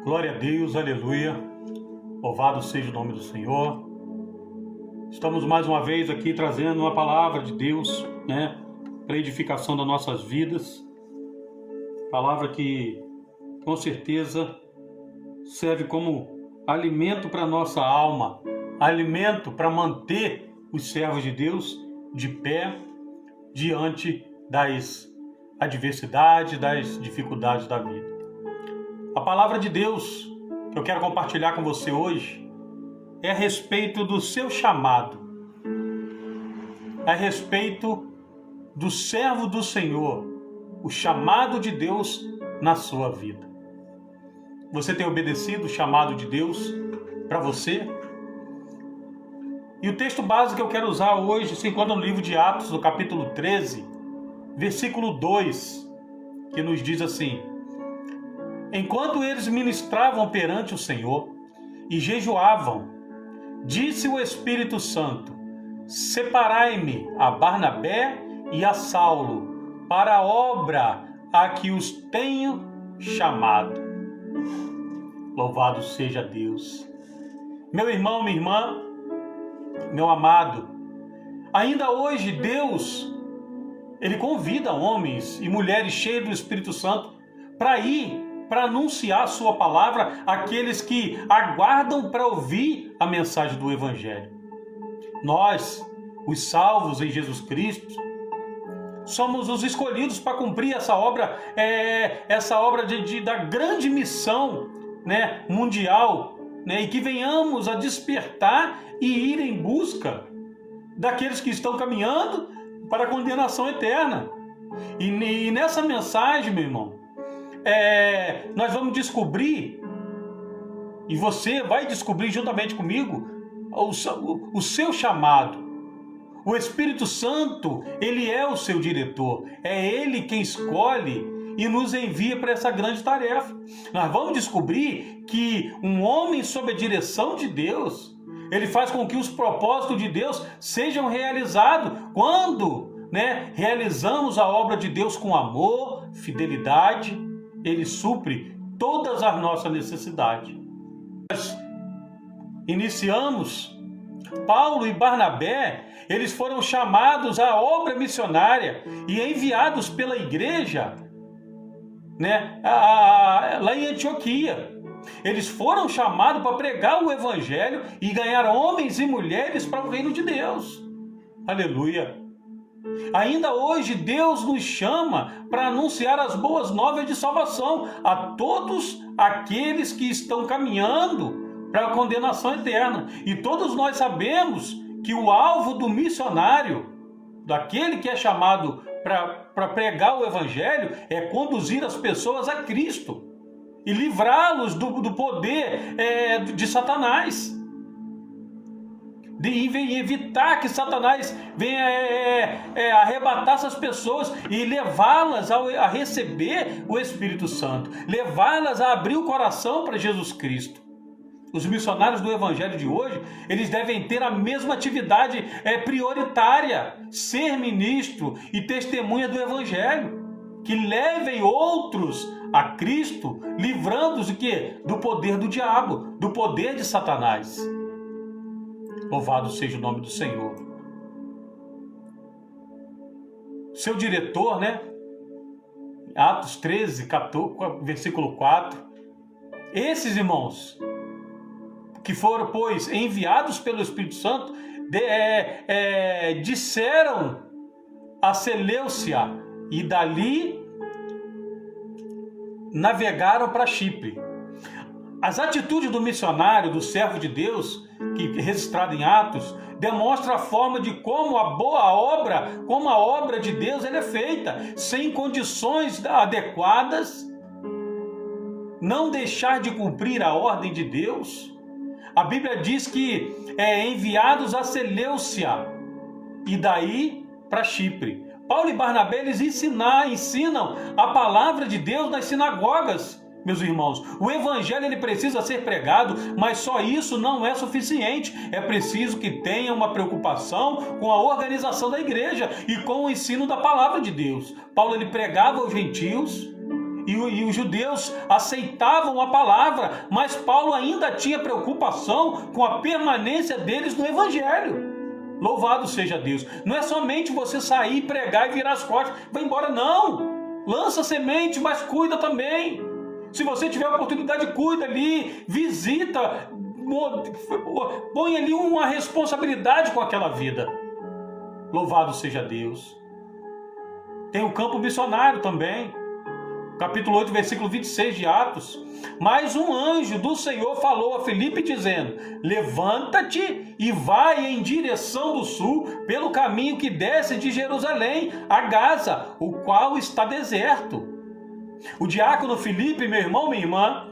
Glória a Deus, aleluia. Louvado seja o nome do Senhor. Estamos mais uma vez aqui trazendo uma palavra de Deus, para edificação das nossas vidas. Palavra que, com certeza, serve como alimento para a nossa alma, alimento para manter os servos de Deus de pé diante das adversidades, das dificuldades da vida. A palavra de Deus que eu quero compartilhar com você hoje é a respeito do seu chamado, é a respeito do servo do Senhor, o chamado de Deus na sua vida. Você tem obedecido o chamado de Deus para você? E o texto básico que eu quero usar hoje se encontra no livro de Atos, no capítulo 13, versículo 2, que nos diz assim: enquanto eles ministravam perante o Senhor e jejuavam, disse o Espírito Santo: separai-me a Barnabé e a Saulo para a obra a que os tenho chamado. Louvado seja Deus. Meu irmão, minha irmã, meu amado, ainda hoje Deus, Ele convida homens e mulheres cheios do Espírito Santo para anunciar a sua palavra àqueles que aguardam para ouvir a mensagem do Evangelho. Nós, os salvos em Jesus Cristo, somos os escolhidos para cumprir essa obra, da grande missão, mundial, e que venhamos a despertar e ir em busca daqueles que estão caminhando para a condenação eterna. E nessa mensagem, meu irmão, nós vamos descobrir, e você vai descobrir juntamente comigo, o seu chamado. O Espírito Santo, Ele é o seu diretor, é Ele quem escolhe e nos envia para essa grande tarefa. Nós vamos descobrir que um homem sob a direção de Deus, ele faz com que os propósitos de Deus sejam realizados quando realizamos a obra de Deus com amor, fidelidade. Ele supre todas as nossas necessidades. Nós iniciamos, Paulo e Barnabé, eles foram chamados à obra missionária e enviados pela igreja, lá em Antioquia. Eles foram chamados para pregar o Evangelho e ganhar homens e mulheres para o reino de Deus. Aleluia! Ainda hoje Deus nos chama para anunciar as boas novas de salvação a todos aqueles que estão caminhando para a condenação eterna. E todos nós sabemos que o alvo do missionário, daquele que é chamado para pregar o Evangelho, é conduzir as pessoas a Cristo e livrá-los do poder de Satanás. De evitar que Satanás venha arrebatar essas pessoas e levá-las a receber o Espírito Santo, levá-las a abrir o coração para Jesus Cristo. Os missionários do Evangelho de hoje, eles devem ter a mesma atividade prioritária, ser ministro e testemunha do Evangelho, que levem outros a Cristo, livrando-os do poder do diabo, do poder de Satanás. Louvado seja o nome do Senhor. Seu diretor, Atos 13, 14, versículo 4. Esses irmãos, que foram, pois, enviados pelo Espírito Santo, disseram a Seleucia e dali navegaram para Chipre. As atitudes do missionário, do servo de Deus, que é registrado em Atos, demonstra a forma de como a obra de Deus é feita, sem condições adequadas, não deixar de cumprir a ordem de Deus. A Bíblia diz que enviados a Seleucia e daí para Chipre. Paulo e Barnabé, eles ensinam a palavra de Deus nas sinagogas. Meus irmãos, o Evangelho ele precisa ser pregado, mas só isso não é suficiente. É preciso que tenha uma preocupação com a organização da igreja e com o ensino da palavra de Deus. Paulo ele pregava aos gentios e os judeus aceitavam a palavra, mas Paulo ainda tinha preocupação com a permanência deles no Evangelho. Louvado seja Deus. Não é somente você sair, pregar e virar as costas, vai embora, não. Lança semente, mas cuida também. Se você tiver a oportunidade, cuida ali, visita, põe ali uma responsabilidade com aquela vida. Louvado seja Deus. Tem o campo missionário também. Capítulo 8, versículo 26 de Atos. Mas um anjo do Senhor falou a Filipe dizendo: levanta-te e vai em direção do sul, pelo caminho que desce de Jerusalém a Gaza, o qual está deserto. O diácono Filipe, meu irmão, minha irmã,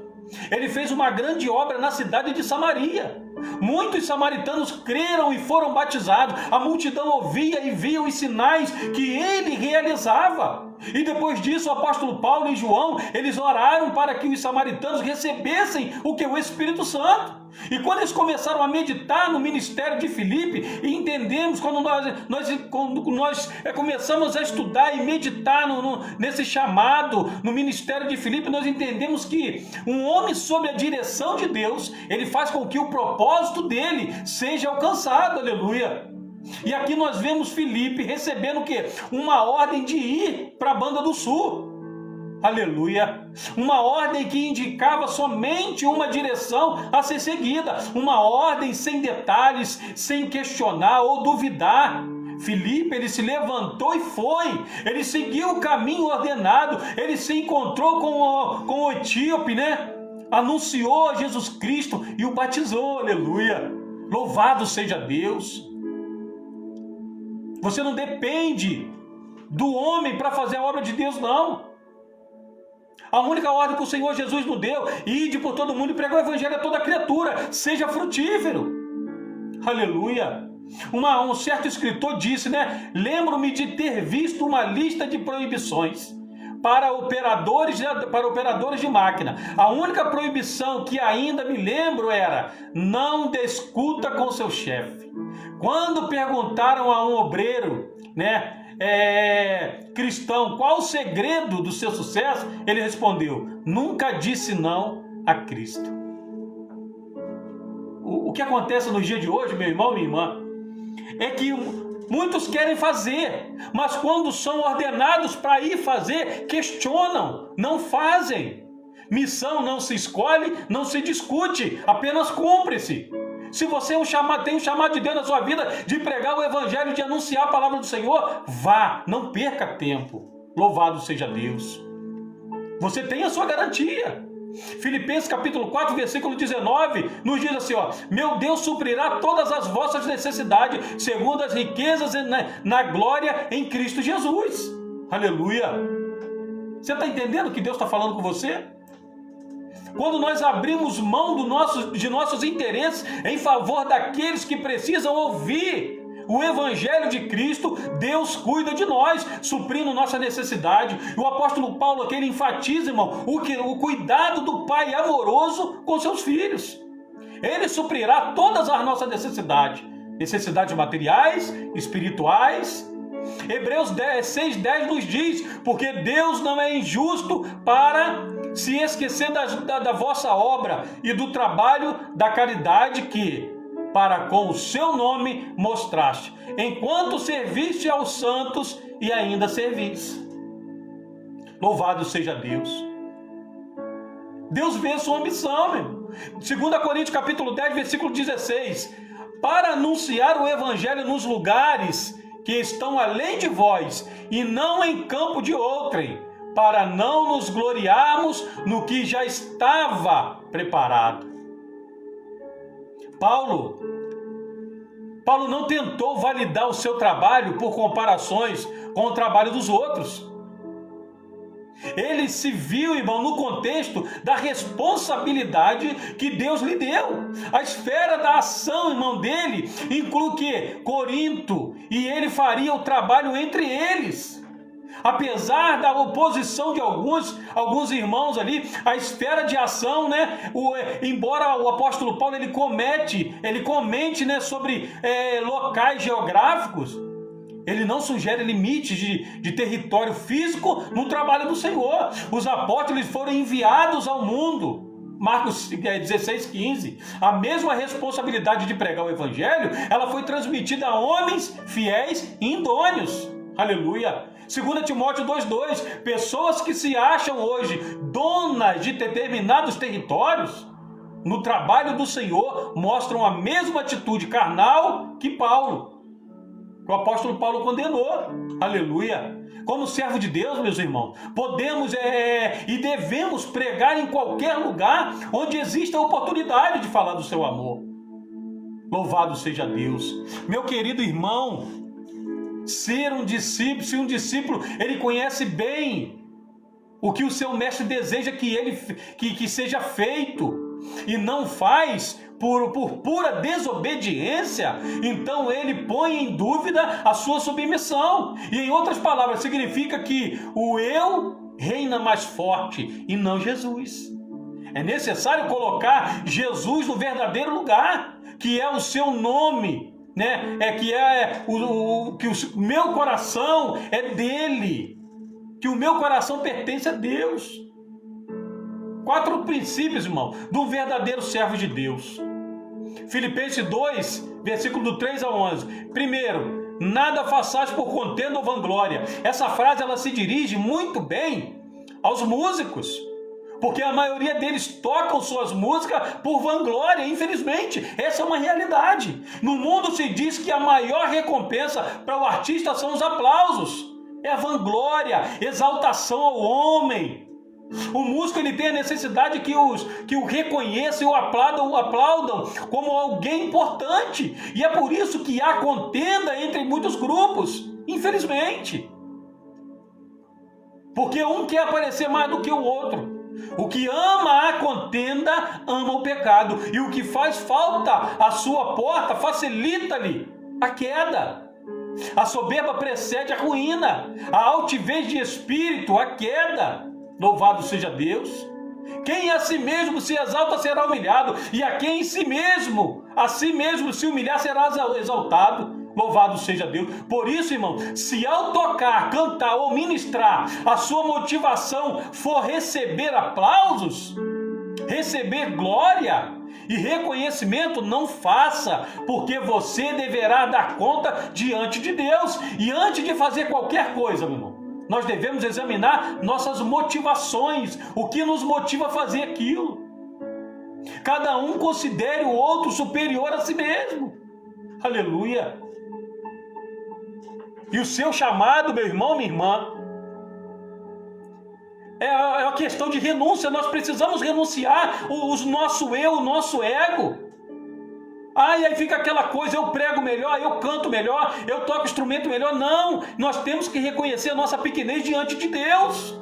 ele fez uma grande obra na cidade de Samaria. Muitos samaritanos creram e foram batizados. A multidão ouvia e via os sinais que ele realizava. E depois disso, o apóstolo Paulo e João, eles oraram para que os samaritanos recebessem o Espírito Santo. E quando eles começaram a meditar no ministério de Filipe, e entendemos, quando nós começamos a estudar e meditar nesse chamado, no ministério de Filipe, nós entendemos que um homem sob a direção de Deus, ele faz com que o propósito dele seja alcançado, aleluia. E aqui nós vemos Filipe recebendo o quê? Uma ordem de ir para a Banda do Sul. Aleluia! Uma ordem que indicava somente uma direção a ser seguida. Uma ordem sem detalhes, sem questionar ou duvidar. Filipe, ele se levantou e foi. Ele seguiu o caminho ordenado. Ele se encontrou com o etíope, né? Anunciou a Jesus Cristo e o batizou. Aleluia! Louvado seja Deus! Você não depende do homem para fazer a obra de Deus, não. A única ordem que o Senhor Jesus nos deu: ide por todo mundo e pregar o evangelho a toda criatura, seja frutífero. Aleluia. Um certo escritor disse, né? Lembro-me de ter visto uma lista de proibições para operadores de máquina. A única proibição que ainda me lembro era: não discuta com seu chefe. Quando perguntaram a um obreiro, né, cristão, qual o segredo do seu sucesso, ele respondeu: nunca disse não a Cristo. O que acontece nos dias de hoje, meu irmão, minha irmã, é que muitos querem fazer, mas quando são ordenados para ir fazer, questionam, não fazem. Missão não se escolhe, não se discute, apenas cumpre-se. Se você tem um chamado de Deus na sua vida de pregar o evangelho, de anunciar a palavra do Senhor, vá, não perca tempo. Louvado seja Deus. Você tem a sua garantia. Filipenses capítulo 4, versículo 19, nos diz assim, ó: meu Deus suprirá todas as vossas necessidades, segundo as riquezas na glória em Cristo Jesus. Aleluia. Você está entendendo o que Deus está falando com você? Quando nós abrimos mão de nossos interesses em favor daqueles que precisam ouvir o Evangelho de Cristo, Deus cuida de nós, suprindo nossa necessidade. O apóstolo Paulo aqui, ele enfatiza, irmão, o cuidado do Pai amoroso com seus filhos. Ele suprirá todas as nossas necessidades materiais, espirituais. Hebreus 6,10 nos diz: porque Deus não é injusto para se esquecer da vossa obra e do trabalho da caridade que, para com o seu nome, mostraste, enquanto serviste aos santos e ainda servis. Louvado seja Deus. Deus vê sua missão, meu irmão. 2 Coríntios capítulo 10, versículo 16: para anunciar o evangelho nos lugares que estão além de vós, e não em campo de outrem, para não nos gloriarmos no que já estava preparado. Paulo não tentou validar o seu trabalho por comparações com o trabalho dos outros. Ele se viu, irmão, no contexto da responsabilidade que Deus lhe deu. A esfera da ação, irmão, dele inclui o quê? Corinto, e ele faria o trabalho entre eles. Apesar da oposição de alguns irmãos ali, a esfera de ação, né? Embora o apóstolo Paulo ele comente, né, sobre locais geográficos, Ele não sugere limites de território físico no trabalho do Senhor. Os apóstolos foram enviados ao mundo. Marcos 16:15. A mesma responsabilidade de pregar o evangelho, ela foi transmitida a homens fiéis e idôneos. Aleluia. 2 Timóteo 2:2. Pessoas que se acham hoje donas de determinados territórios, no trabalho do Senhor, mostram a mesma atitude carnal que Paulo. O apóstolo Paulo condenou. Aleluia. Como servo de Deus, meus irmãos, podemos e devemos pregar em qualquer lugar onde exista a oportunidade de falar do seu amor. Louvado seja Deus. Meu querido irmão, se um discípulo, ele conhece bem o que o seu mestre deseja que seja feito e não faz por pura desobediência, então ele põe em dúvida a sua submissão. E em outras palavras, significa que o eu reina mais forte e não Jesus. É necessário colocar Jesus no verdadeiro lugar, que é o seu nome, né? Que o meu coração é dele, que o meu coração pertence a Deus. 4 princípios, irmão, do verdadeiro servo de Deus. Filipenses 2, versículo do 3 a 11. Primeiro, nada façais por contenda ou vanglória. Essa frase ela se dirige muito bem aos músicos, porque a maioria deles tocam suas músicas por vanglória, infelizmente. Essa é uma realidade. No mundo se diz que a maior recompensa para o artista são os aplausos. É a vanglória, exaltação ao homem. O músico ele tem a necessidade que o reconheçam e o aplaudam como alguém importante. E é por isso que há contenda entre muitos grupos, infelizmente. Porque um quer aparecer mais do que o outro. O que ama a contenda, ama o pecado. E o que faz falta à sua porta, facilita-lhe a queda. A soberba precede a ruína. A altivez de espírito, a queda. Louvado seja Deus. Quem a si mesmo se exalta será humilhado, e a quem a si mesmo se humilhar será exaltado. Louvado seja Deus. Por isso, irmão, se ao tocar, cantar ou ministrar, a sua motivação for receber aplausos, receber glória e reconhecimento, não faça, porque você deverá dar conta diante de Deus. E antes de fazer qualquer coisa, meu irmão, nós devemos examinar nossas motivações, o que nos motiva a fazer aquilo. Cada um considere o outro superior a si mesmo. Aleluia. E o seu chamado, meu irmão, minha irmã, é a questão de renúncia. Nós precisamos renunciar o nosso eu, o nosso ego. E aí fica aquela coisa, eu prego melhor, eu canto melhor, eu toco instrumento melhor. Não, nós temos que reconhecer a nossa pequenez diante de Deus.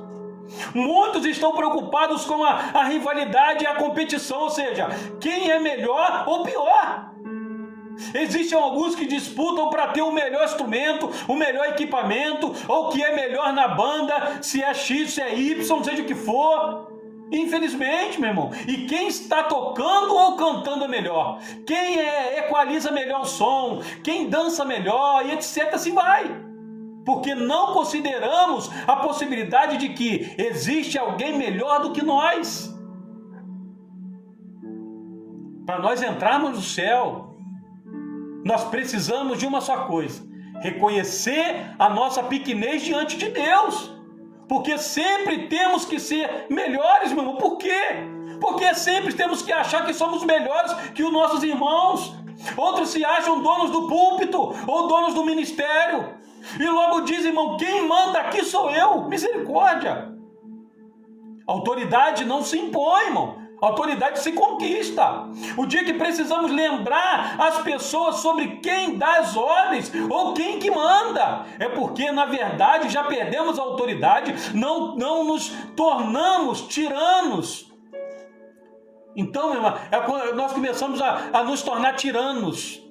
Muitos estão preocupados com a rivalidade e a competição, ou seja, quem é melhor ou pior. Existem alguns que disputam para ter o melhor instrumento, o melhor equipamento, ou que é melhor na banda, se é X, se é Y, seja o que for. Infelizmente, meu irmão, e quem está tocando ou cantando melhor, quem equaliza melhor o som, quem dança melhor, e etc, assim vai, porque não consideramos a possibilidade de que existe alguém melhor do que nós. Para nós entrarmos no céu, nós precisamos de uma só coisa: reconhecer a nossa pequenez diante de Deus. Porque sempre temos que ser melhores, meu irmão. Por quê? Porque sempre temos que achar que somos melhores que os nossos irmãos. Outros se acham donos do púlpito ou donos do ministério. E logo dizem, irmão, quem manda aqui sou eu. Misericórdia. Autoridade não se impõe, irmão. Autoridade se conquista. O dia que precisamos lembrar as pessoas sobre quem dá as ordens ou quem que manda, é porque na verdade já perdemos a autoridade, não nos tornamos tiranos. Então, meu irmão, nós começamos a nos tornar tiranos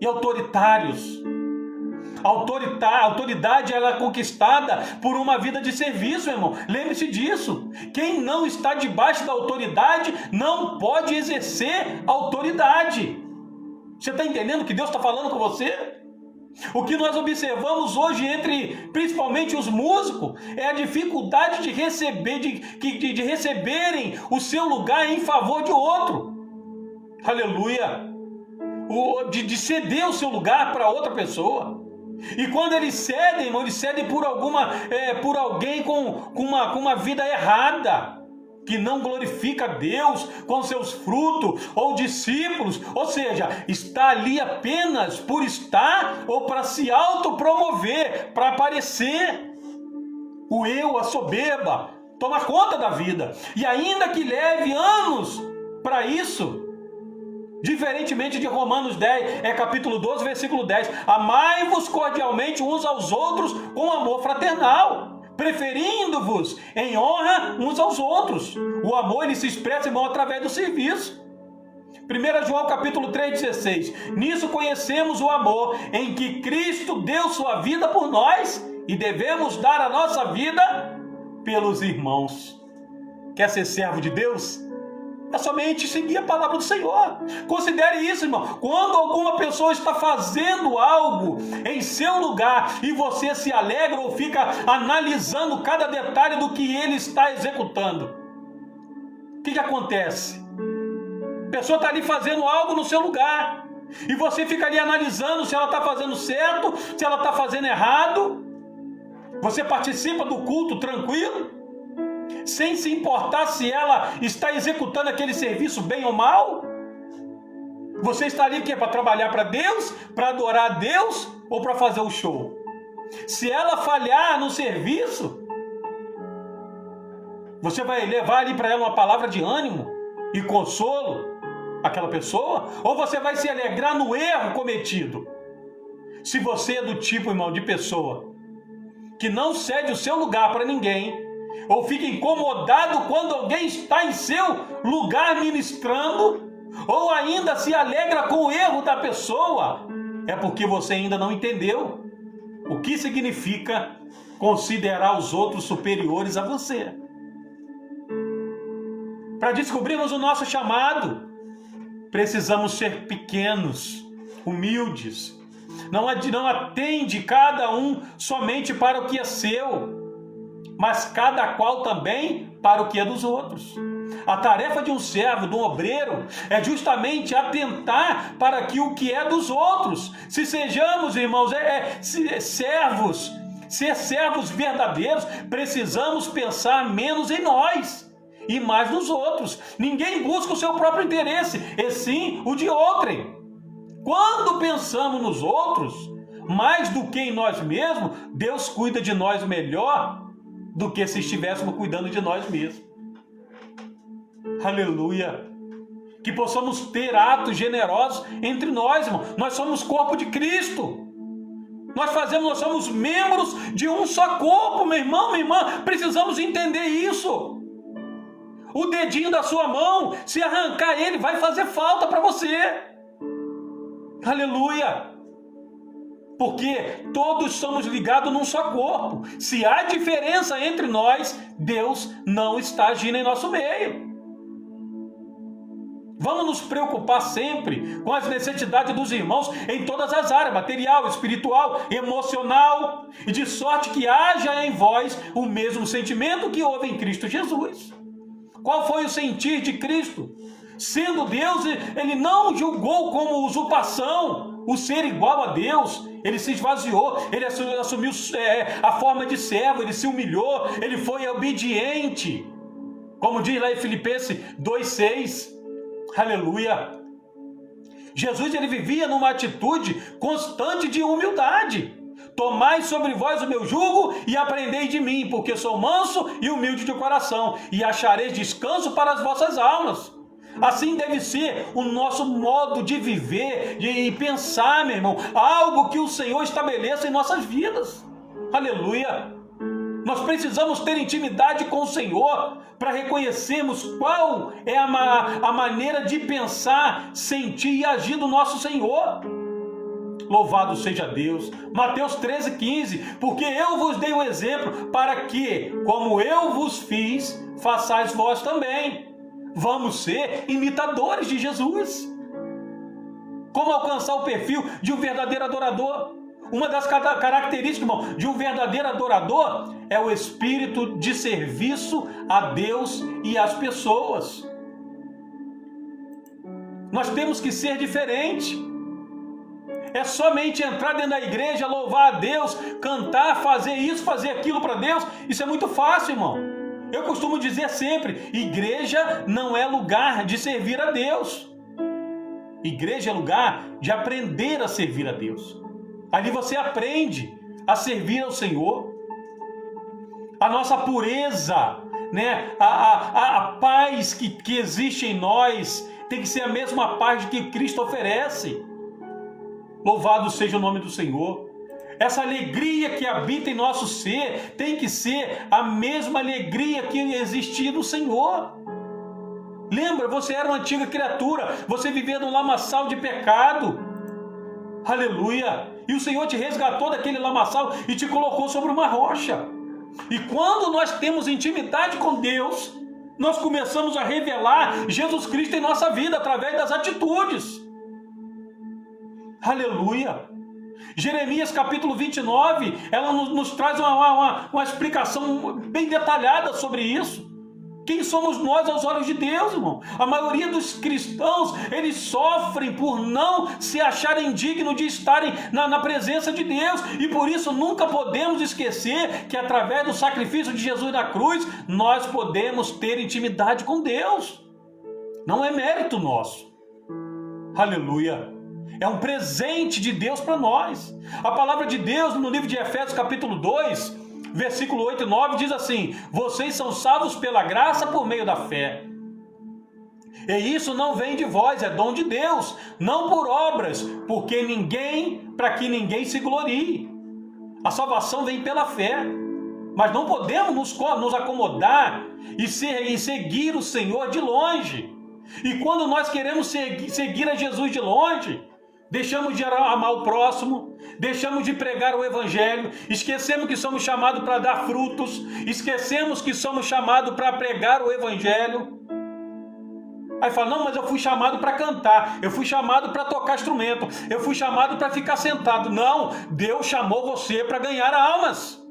e autoritários. A autoridade ela é conquistada por uma vida de serviço, meu irmão. Lembre-se disso. Quem não está debaixo da autoridade não pode exercer autoridade. Você está entendendo o que Deus está falando com você? O que nós observamos hoje principalmente os músicos, é a dificuldade de receberem o seu lugar em favor de outro. Aleluia! De ceder o seu lugar para outra pessoa. E quando eles cedem, irmão, eles cedem por alguém com uma vida errada, que não glorifica Deus com seus frutos, ou discípulos, ou seja, está ali apenas por estar ou para se autopromover, para aparecer. O eu, a soberba, toma conta da vida, e ainda que leve anos para isso, diferentemente de Romanos 10, capítulo 12, versículo 10, amai-vos cordialmente uns aos outros com amor fraternal, preferindo-vos em honra uns aos outros. O amor, ele se expressa, irmão, através do serviço. 1 João capítulo 3,16, nisso conhecemos o amor, em que Cristo deu sua vida por nós, e devemos dar a nossa vida pelos irmãos. Quer ser servo de Deus? É somente seguir a palavra do Senhor. Considere isso, irmão. Quando alguma pessoa está fazendo algo em seu lugar e você se alegra ou fica analisando cada detalhe do que ele está executando, o que acontece? A pessoa está ali fazendo algo no seu lugar e você fica ali analisando se ela está fazendo certo, se ela está fazendo errado. Você participa do culto tranquilo, sem se importar se ela está executando aquele serviço bem ou mal. Você está ali para trabalhar para Deus, para adorar a Deus, ou para fazer o show? Se ela falhar no serviço, você vai levar ali para ela uma palavra de ânimo e consolo àquela pessoa? Ou você vai se alegrar no erro cometido? Se você é do tipo, irmão, de pessoa que não cede o seu lugar para ninguém, ou fica incomodado quando alguém está em seu lugar ministrando, ou ainda se alegra com o erro da pessoa, é porque você ainda não entendeu o que significa considerar os outros superiores a você. Para descobrirmos o nosso chamado, precisamos ser pequenos, humildes. Não atende cada um somente para o que é seu, mas cada qual também para o que é dos outros. A tarefa de um servo, de um obreiro, é justamente atentar para o que é dos outros. Se sejamos, irmãos, ser servos verdadeiros, precisamos pensar menos em nós e mais nos outros. Ninguém busca o seu próprio interesse, e sim o de outrem. Quando pensamos nos outros, mais do que em nós mesmos, Deus cuida de nós melhor do que se estivéssemos cuidando de nós mesmos. Aleluia! Que possamos ter atos generosos entre nós, irmão. Nós somos corpo de Cristo. Nós somos membros de um só corpo, meu irmão, minha irmã. Precisamos entender isso. O dedinho da sua mão, se arrancar ele, vai fazer falta para você. Aleluia! Porque todos somos ligados num só corpo. Se há diferença entre nós, Deus não está agindo em nosso meio. Vamos nos preocupar sempre com as necessidades dos irmãos em todas as áreas, material, espiritual, emocional, e de sorte que haja em vós o mesmo sentimento que houve em Cristo Jesus. Qual foi o sentir de Cristo? Sendo Deus, ele não julgou como usurpação o ser igual a Deus. Ele se esvaziou, ele assumiu a forma de servo, ele se humilhou, ele foi obediente. Como diz lá em Filipenses 2,6. Aleluia! Jesus, ele vivia numa atitude constante de humildade. Tomai sobre vós o meu jugo e aprendei de mim, porque sou manso e humilde de coração, e achareis descanso para as vossas almas. Assim deve ser o nosso modo de viver e pensar, meu irmão, algo que o Senhor estabeleça em nossas vidas. Aleluia! Nós precisamos ter intimidade com o Senhor para reconhecermos qual é a maneira de pensar, sentir e agir do nosso Senhor. Louvado seja Deus. Mateus 13,15, porque eu vos dei o exemplo para que, como eu vos fiz, façais vós também. Vamos ser imitadores de Jesus. Como alcançar o perfil de um verdadeiro adorador? Uma das características, irmão, de um verdadeiro adorador é o espírito de serviço a Deus e às pessoas. Nós temos que ser diferente. É somente entrar dentro da igreja, louvar a Deus, cantar, fazer isso, fazer aquilo para Deus. Isso é muito fácil, irmão. Eu costumo dizer sempre, igreja não é lugar de servir a Deus. Igreja é lugar de aprender a servir a Deus. Ali você aprende a servir ao Senhor. A nossa pureza, né? a paz que existe em nós tem que ser a mesma paz que Cristo oferece. Louvado seja o nome do Senhor. Essa alegria que habita em nosso ser tem que ser a mesma alegria que existia no Senhor. Lembra, você era uma antiga criatura, você vivia num lamaçal de pecado. Aleluia! E o Senhor te resgatou daquele lamaçal e te colocou sobre uma rocha. E quando nós temos intimidade com Deus, nós começamos a revelar Jesus Cristo em nossa vida através das atitudes. Aleluia! Jeremias capítulo 29, ela nos traz uma explicação bem detalhada sobre isso. Quem somos nós aos olhos de Deus, irmão? A maioria dos cristãos, eles sofrem por não se acharem dignos de estarem na presença de Deus. E por isso nunca podemos esquecer que através do sacrifício de Jesus na cruz, nós podemos ter intimidade com Deus. Não é mérito nosso. Aleluia! É um presente de Deus para nós. A palavra de Deus no livro de Efésios capítulo 2, versículo 8 e 9 diz assim: vocês são salvos pela graça por meio da fé. E isso não vem de vós, é dom de Deus, não por obras, para que ninguém se glorie. A salvação vem pela fé. Mas não podemos nos acomodar e seguir o Senhor de longe. E quando nós queremos seguir a Jesus de longe, deixamos de amar o próximo, deixamos de pregar o evangelho, esquecemos que somos chamados para dar frutos, esquecemos que somos chamados para pregar o evangelho. Aí fala, não, mas eu fui chamado para cantar, eu fui chamado para tocar instrumento, eu fui chamado para ficar sentado. Não, Deus chamou você para ganhar almas.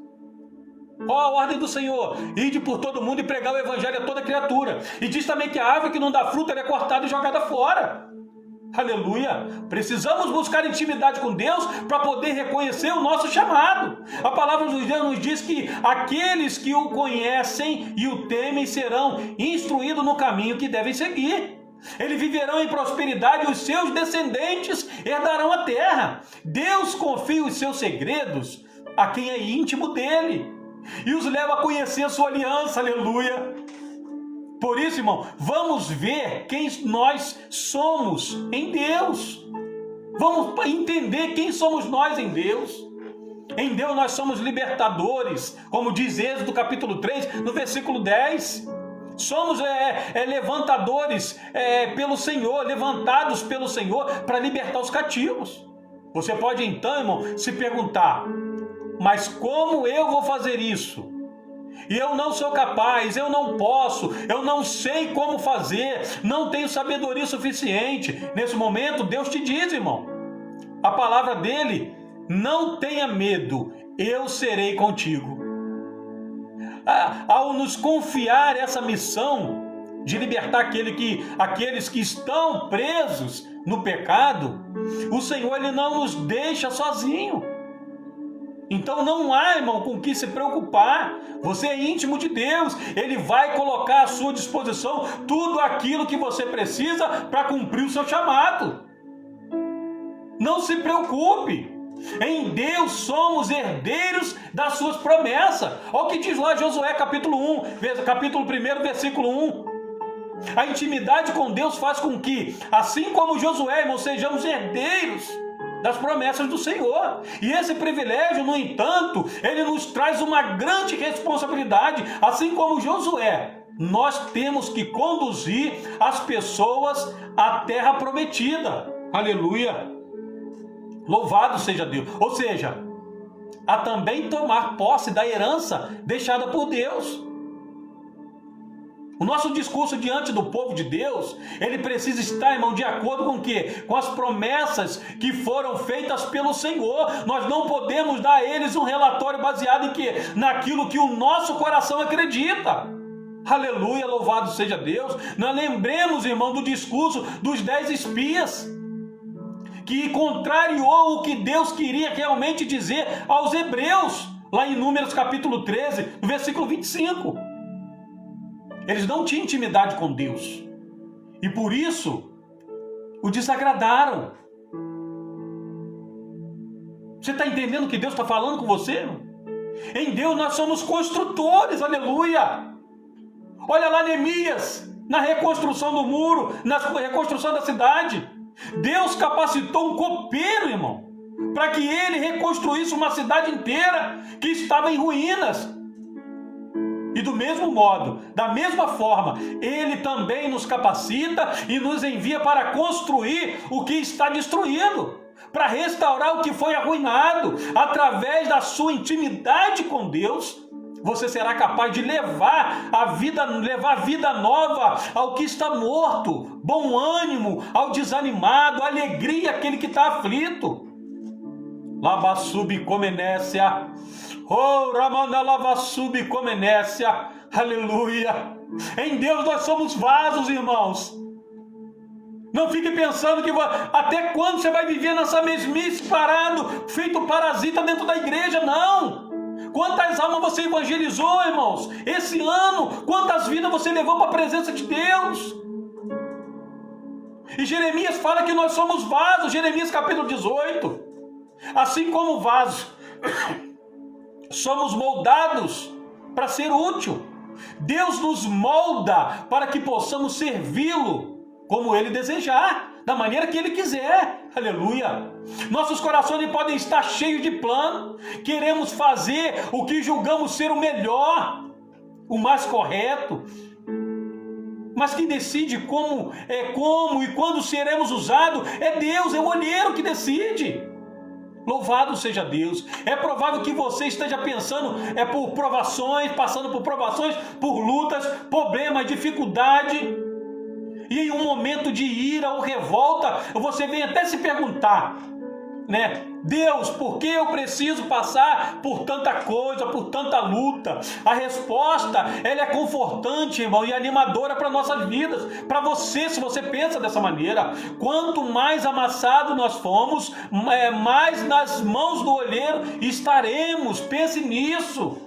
Qual a ordem do Senhor? Ide por todo mundo e pregar o evangelho a toda criatura. E diz também que a árvore que não dá fruto, ela é cortada e jogada fora. Aleluia! Precisamos buscar intimidade com Deus para poder reconhecer o nosso chamado. A palavra de Deus nos diz que aqueles que o conhecem e o temem serão instruídos no caminho que devem seguir. Eles viverão em prosperidade e os seus descendentes herdarão a terra. Deus confia os seus segredos a quem é íntimo dele e os leva a conhecer a sua aliança. Aleluia! Por isso, irmão, vamos ver quem nós somos em Deus. Vamos entender quem somos nós em Deus. Em Deus nós somos libertadores, como diz Êxodo capítulo 3, no versículo 10. Somos levantadores pelo Senhor, levantados pelo Senhor para libertar os cativos. Você pode então, irmão, se perguntar, mas como eu vou fazer isso? E eu não sou capaz, eu não posso, eu não sei como fazer, não tenho sabedoria suficiente. Nesse momento, Deus te diz, irmão, a palavra dele, não tenha medo, eu serei contigo. Ao nos confiar essa missão de libertar aqueles que estão presos no pecado, o Senhor ele não nos deixa sozinho. Então não há, irmão, com que se preocupar. Você é íntimo de Deus. Ele vai colocar à sua disposição tudo aquilo que você precisa para cumprir o seu chamado. Não se preocupe. Em Deus somos herdeiros das suas promessas. Olha o que diz lá Josué capítulo 1, versículo 1. A intimidade com Deus faz com que, assim como Josué, irmão, sejamos herdeiros das promessas do Senhor. E esse privilégio, no entanto, ele nos traz uma grande responsabilidade. Assim como Josué, nós temos que conduzir as pessoas à terra prometida. Aleluia! Louvado seja Deus. Ou seja, a também tomar posse da herança deixada por Deus. O nosso discurso diante do povo de Deus, ele precisa estar, irmão, de acordo com o quê? Com as promessas que foram feitas pelo Senhor. Nós não podemos dar a eles um relatório baseado em quê? Naquilo que o nosso coração acredita. Aleluia, louvado seja Deus. Nós lembremos, irmão, do discurso dos 10 espias, que contrariou o que Deus queria realmente dizer aos hebreus, lá em Números capítulo 13, no versículo 25. Eles não tinham intimidade com Deus, e por isso o desagradaram. Você está entendendo o que Deus está falando com você? Em Deus nós somos construtores, aleluia. Olha lá Neemias, na reconstrução do muro, na reconstrução da cidade. Deus capacitou um copeiro, irmão, para que ele reconstruísse uma cidade inteira que estava em ruínas. E do mesmo modo, da mesma forma, Ele também nos capacita e nos envia para construir o que está destruído, para restaurar o que foi arruinado. Através da sua intimidade com Deus, você será capaz de levar a vida nova ao que está morto, bom ânimo ao desanimado, alegria àquele que está aflito. Labassubicomenécia. Oh, Ramanalavassubcomenécia. Aleluia. Em Deus nós somos vasos, irmãos. Não fique pensando que até quando você vai viver nessa mesmice parado, feito parasita dentro da igreja. Não. Quantas almas você evangelizou, irmãos? Esse ano, quantas vidas você levou para a presença de Deus? E Jeremias fala que nós somos vasos. Jeremias capítulo 18. Assim como vasos, somos moldados para ser útil. Deus nos molda para que possamos servi-lo como Ele desejar, da maneira que Ele quiser. Aleluia. Nossos corações podem estar cheios de plano. Queremos fazer o que julgamos ser o melhor, o mais correto. Mas quem decide como e quando seremos usados é Deus, é o olheiro que decide. Louvado seja Deus. É provável que você esteja pensando por provações, passando por provações, por lutas, problemas, dificuldade. E em um momento de ira ou revolta, você vem até se perguntar, né? Deus, por que eu preciso passar por tanta coisa, por tanta luta? A resposta, ela é confortante, irmão, e animadora para nossas vidas. Para você, se você pensa dessa maneira. Quanto mais amassado nós formos, mais nas mãos do olheiro estaremos. Pense nisso.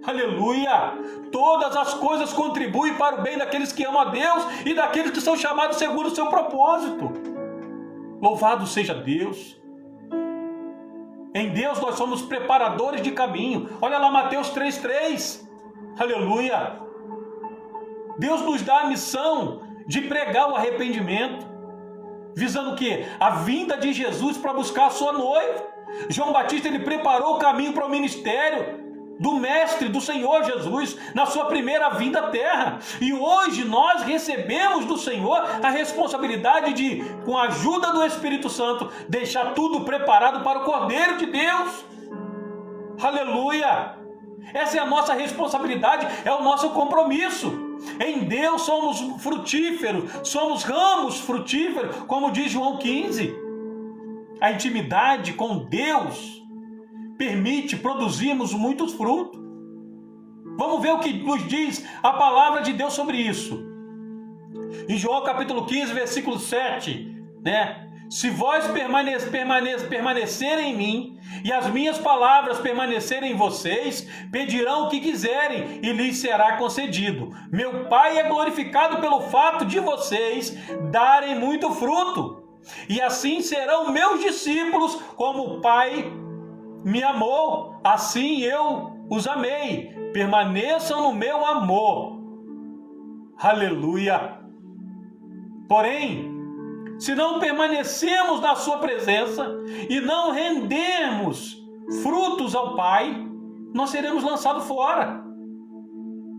Aleluia. Todas as coisas contribuem para o bem daqueles que amam a Deus e daqueles que são chamados segundo o seu propósito. Louvado seja Deus. Em Deus nós somos preparadores de caminho. Olha lá Mateus 3,3. Aleluia. Deus nos dá a missão de pregar o arrependimento, visando o quê? A vinda de Jesus para buscar a sua noiva. João Batista, ele preparou o caminho para o ministério do Mestre, do Senhor Jesus, na sua primeira vinda à terra. E hoje nós recebemos do Senhor a responsabilidade de, com a ajuda do Espírito Santo, deixar tudo preparado para o Cordeiro de Deus. Aleluia! Essa é a nossa responsabilidade, é o nosso compromisso. Em Deus somos frutíferos, somos ramos frutíferos, como diz João 15. A intimidade com Deus permite produzirmos muitos frutos. Vamos ver o que nos diz a palavra de Deus sobre isso. Em João capítulo 15, versículo 7, né? Se vós permanecerem em mim e as minhas palavras permanecerem em vocês, pedirão o que quiserem e lhes será concedido. Meu Pai é glorificado pelo fato de vocês darem muito fruto. E assim serão meus discípulos, como o Pai me amou, assim eu os amei. Permaneçam no meu amor. Aleluia. Porém, se não permanecemos na sua presença e não rendermos frutos ao Pai, nós seremos lançados fora.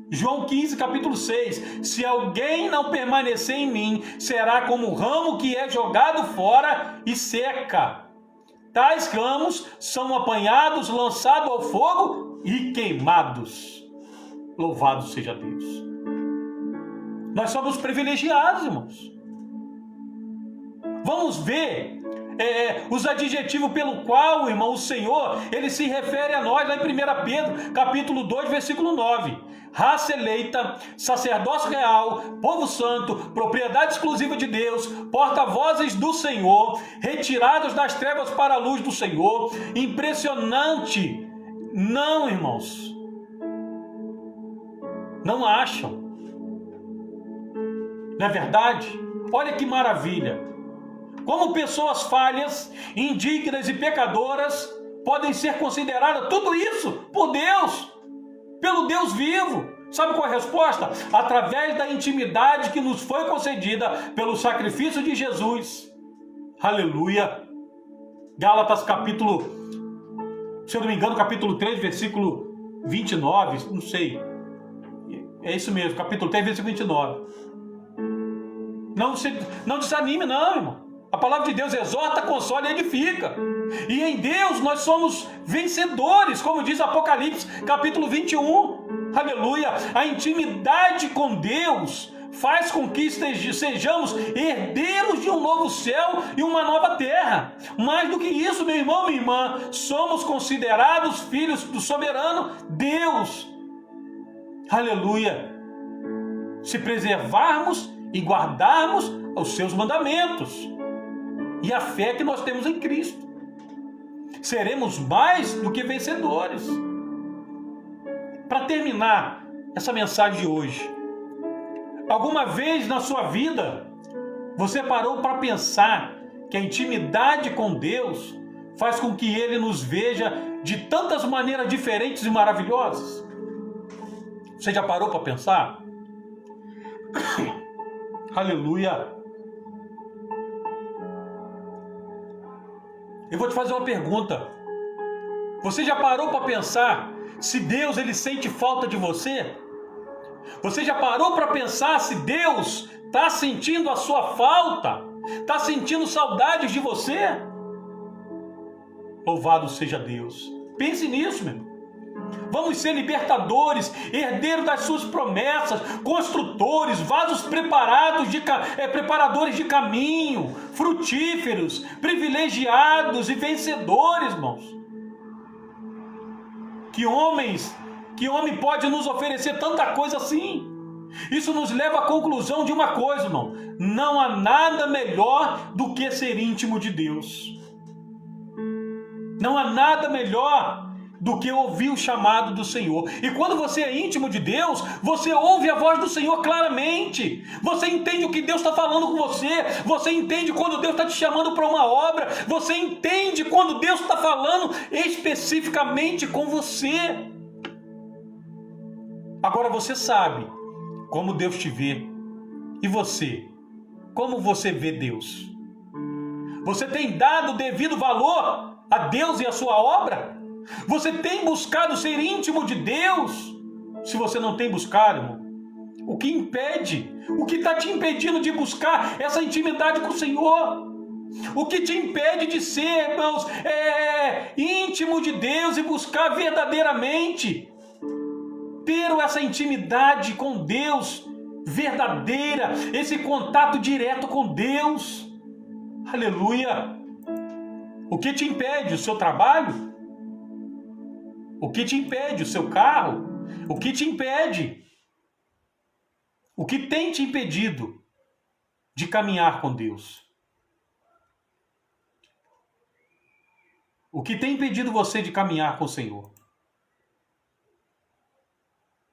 João 15, capítulo 6. Se alguém não permanecer em mim, será como o ramo que é jogado fora e seca. Tais ramos são apanhados, lançados ao fogo e queimados. Louvado seja Deus. Nós somos privilegiados, irmãos. Vamos ver os adjetivos pelo qual, irmão, o Senhor, ele se refere a nós, lá em 1 Pedro, capítulo 2, versículo 9. Raça eleita, sacerdócio real, povo santo, propriedade exclusiva de Deus, porta-vozes do Senhor, retirados das trevas para a luz do Senhor. Impressionante. Não, irmãos. Não acham. Não é verdade? Olha que maravilha. Como pessoas falhas, indignas e pecadoras podem ser consideradas tudo isso por Deus, pelo Deus vivo. Sabe qual é a resposta? Através da intimidade que nos foi concedida pelo sacrifício de Jesus. Aleluia. Gálatas capítulo, se eu não me engano, capítulo 3, versículo 29, não sei. É isso mesmo, capítulo 3, versículo 29. Não desanime não, irmão. A palavra de Deus exorta, consola e edifica. E em Deus nós somos vencedores, como diz Apocalipse, capítulo 21. Aleluia! A intimidade com Deus faz com que sejamos herdeiros de um novo céu e uma nova terra. Mais do que isso, meu irmão, minha irmã, somos considerados filhos do soberano Deus. Aleluia! Se preservarmos e guardarmos os seus mandamentos e a fé que nós temos em Cristo, seremos mais do que vencedores. Para terminar essa mensagem de hoje, alguma vez na sua vida você parou para pensar que a intimidade com Deus faz com que Ele nos veja de tantas maneiras diferentes e maravilhosas? Você já parou para pensar? Aleluia! Eu vou te fazer uma pergunta. Você já parou para pensar se Deus ele sente falta de você? Você já parou para pensar se Deus está sentindo a sua falta? Está sentindo saudades de você? Louvado seja Deus. Pense nisso, meu irmão. Vamos ser libertadores, herdeiros das suas promessas, construtores, vasos preparadores de caminho, frutíferos, privilegiados e vencedores, irmãos. Que homem pode nos oferecer tanta coisa assim? Isso nos leva à conclusão de uma coisa, irmão. Não há nada melhor do que ser íntimo de Deus. Não há nada melhor do que ouvir o chamado do Senhor. E quando você é íntimo de Deus, você ouve a voz do Senhor claramente. Você entende o que Deus está falando com você. Você entende quando Deus está te chamando para uma obra. Você entende quando Deus está falando especificamente com você. Agora você sabe como Deus te vê. E você? Como você vê Deus? Você tem dado o devido valor a Deus e a sua obra? Você tem buscado ser íntimo de Deus? Se você não tem buscado, irmão, o que impede? O que está te impedindo de buscar essa intimidade com o Senhor? O que te impede de ser, irmãos, íntimo de Deus e buscar verdadeiramente ter essa intimidade com Deus verdadeira, esse contato direto com Deus? Aleluia! O que te impede? O seu trabalho? O que te impede? O seu carro? O que te impede? O que tem te impedido de caminhar com Deus? O que tem impedido você de caminhar com o Senhor?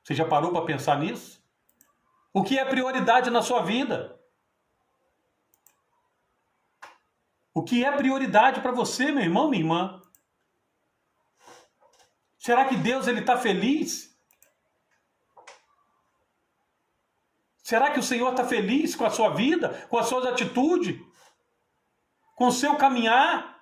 Você já parou para pensar nisso? O que é prioridade na sua vida? O que é prioridade para você, meu irmão, minha irmã? Será que Deus ele está feliz? Será que o Senhor está feliz com a sua vida, com as suas atitudes, com o seu caminhar?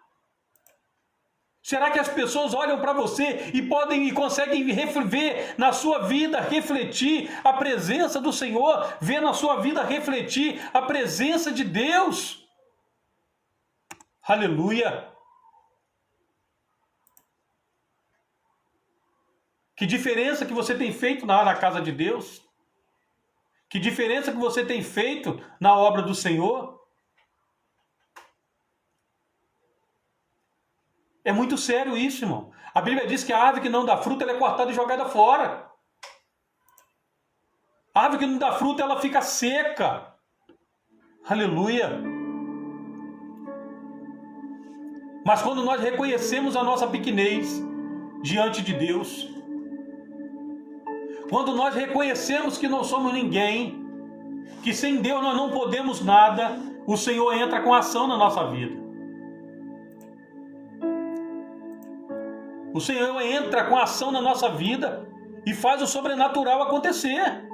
Será que as pessoas olham para você e conseguem ver na sua vida refletir a presença do Senhor, ver na sua vida refletir a presença de Deus? Aleluia! Que diferença que você tem feito na casa de Deus? Que diferença que você tem feito na obra do Senhor? É muito sério isso, irmão. A Bíblia diz que a árvore que não dá fruto, ela é cortada e jogada fora. A árvore que não dá fruto, ela fica seca. Aleluia. Mas quando nós reconhecemos a nossa pequenez diante de Deus, quando nós reconhecemos que não somos ninguém, que sem Deus nós não podemos nada, o Senhor entra com ação na nossa vida. O Senhor entra com ação na nossa vida e faz o sobrenatural acontecer.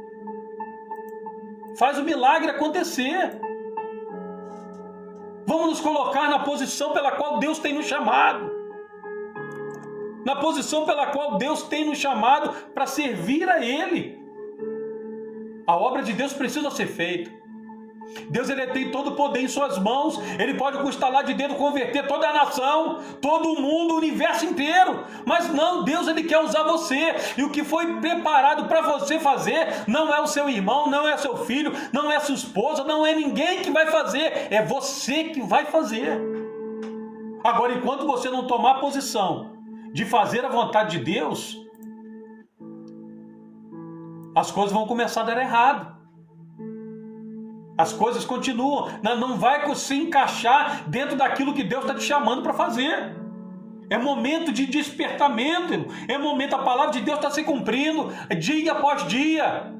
Faz o milagre acontecer. Vamos nos colocar na posição pela qual Deus tem nos chamado. Na posição pela qual Deus tem nos chamado para servir a Ele. A obra de Deus precisa ser feita. Deus, ele tem todo o poder em suas mãos. Ele pode com o estalar de dedo converter toda a nação, todo o mundo, o universo inteiro. Mas não, Deus, ele quer usar você. E o que foi preparado para você fazer não é o seu irmão, não é seu filho, não é sua esposa, não é ninguém que vai fazer. É você que vai fazer. Agora, enquanto você não tomar a posição de fazer a vontade de Deus, as coisas vão começar a dar errado. As coisas continuam, não vai se encaixar dentro daquilo que Deus está te chamando para fazer. É momento de despertamento, é momento, a palavra de Deus está se cumprindo, dia após dia.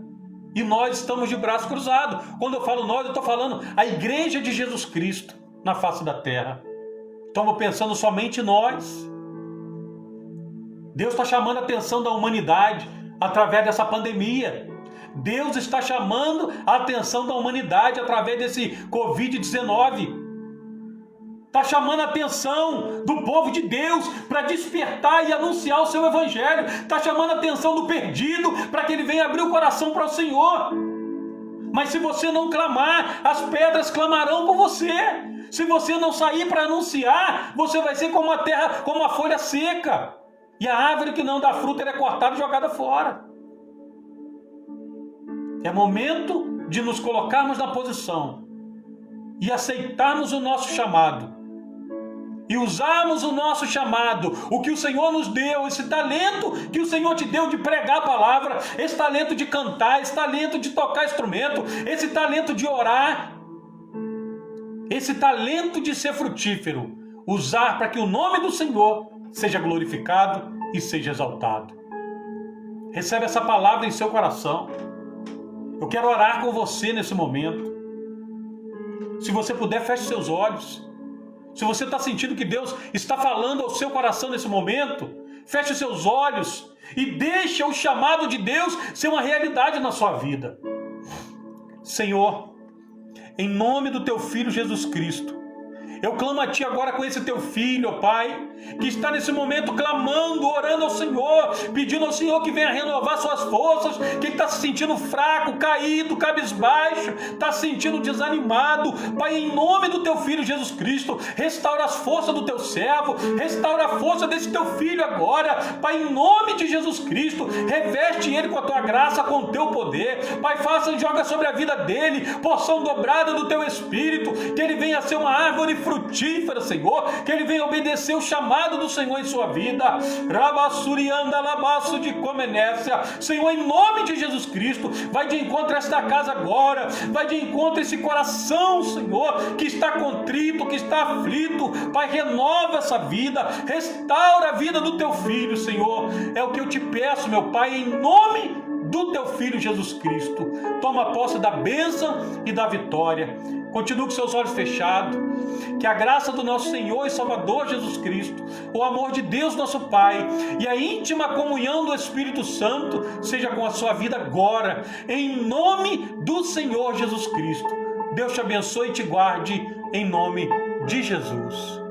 E nós estamos de braço cruzado. Quando eu falo nós, eu estou falando a igreja de Jesus Cristo na face da terra. Estamos pensando somente em nós. Deus está chamando a atenção da humanidade através dessa pandemia. Deus está chamando a atenção da humanidade através desse Covid-19. Está chamando a atenção do povo de Deus para despertar e anunciar o seu evangelho. Está chamando a atenção do perdido para que ele venha abrir o coração para o Senhor. Mas se você não clamar, as pedras clamarão por você. Se você não sair para anunciar, você vai ser como a terra, como a folha seca. E a árvore que não dá fruto, ela é cortada e jogada fora. É momento de nos colocarmos na posição e aceitarmos o nosso chamado. E usarmos o nosso chamado, o que o Senhor nos deu, esse talento que o Senhor te deu de pregar a palavra, esse talento de cantar, esse talento de tocar instrumento, esse talento de orar, esse talento de ser frutífero. Usar para que o nome do Senhor seja glorificado e seja exaltado. Recebe essa palavra em seu coração. Eu quero orar com você nesse momento. Se você puder, feche seus olhos. Se você está sentindo que Deus está falando ao seu coração nesse momento, feche seus olhos e deixe o chamado de Deus ser uma realidade na sua vida. Senhor, em nome do Teu Filho Jesus Cristo, eu clamo a Ti agora com esse Teu Filho, ó Pai, que está nesse momento clamando, orando ao Senhor, pedindo ao Senhor que venha renovar suas forças, que está se sentindo fraco, caído, cabisbaixo, está se sentindo desanimado. Pai, em nome do Teu Filho Jesus Cristo, restaura as forças do Teu servo, restaura a força desse Teu Filho agora. Pai, em nome de Jesus Cristo, reveste ele com a Tua graça, com o Teu poder. Pai, joga sobre a vida dele porção dobrada do Teu Espírito, que ele venha ser uma árvore frutífera, Senhor, que ele venha obedecer o chamado do Senhor em sua vida. Rabassurianda labaço de comenécia. Senhor, em nome de Jesus Cristo, vai de encontro a esta casa agora, vai de encontro a esse coração, Senhor, que está contrito, que está aflito. Pai, renova essa vida, restaura a vida do Teu Filho, Senhor. É o que eu te peço, meu Pai, em nome do Teu Filho Jesus Cristo. Toma posse da bênção e da vitória. Continue com seus olhos fechados. Que a graça do nosso Senhor e Salvador Jesus Cristo, o amor de Deus nosso Pai e a íntima comunhão do Espírito Santo seja com a sua vida agora, em nome do Senhor Jesus Cristo. Deus te abençoe e te guarde, em nome de Jesus.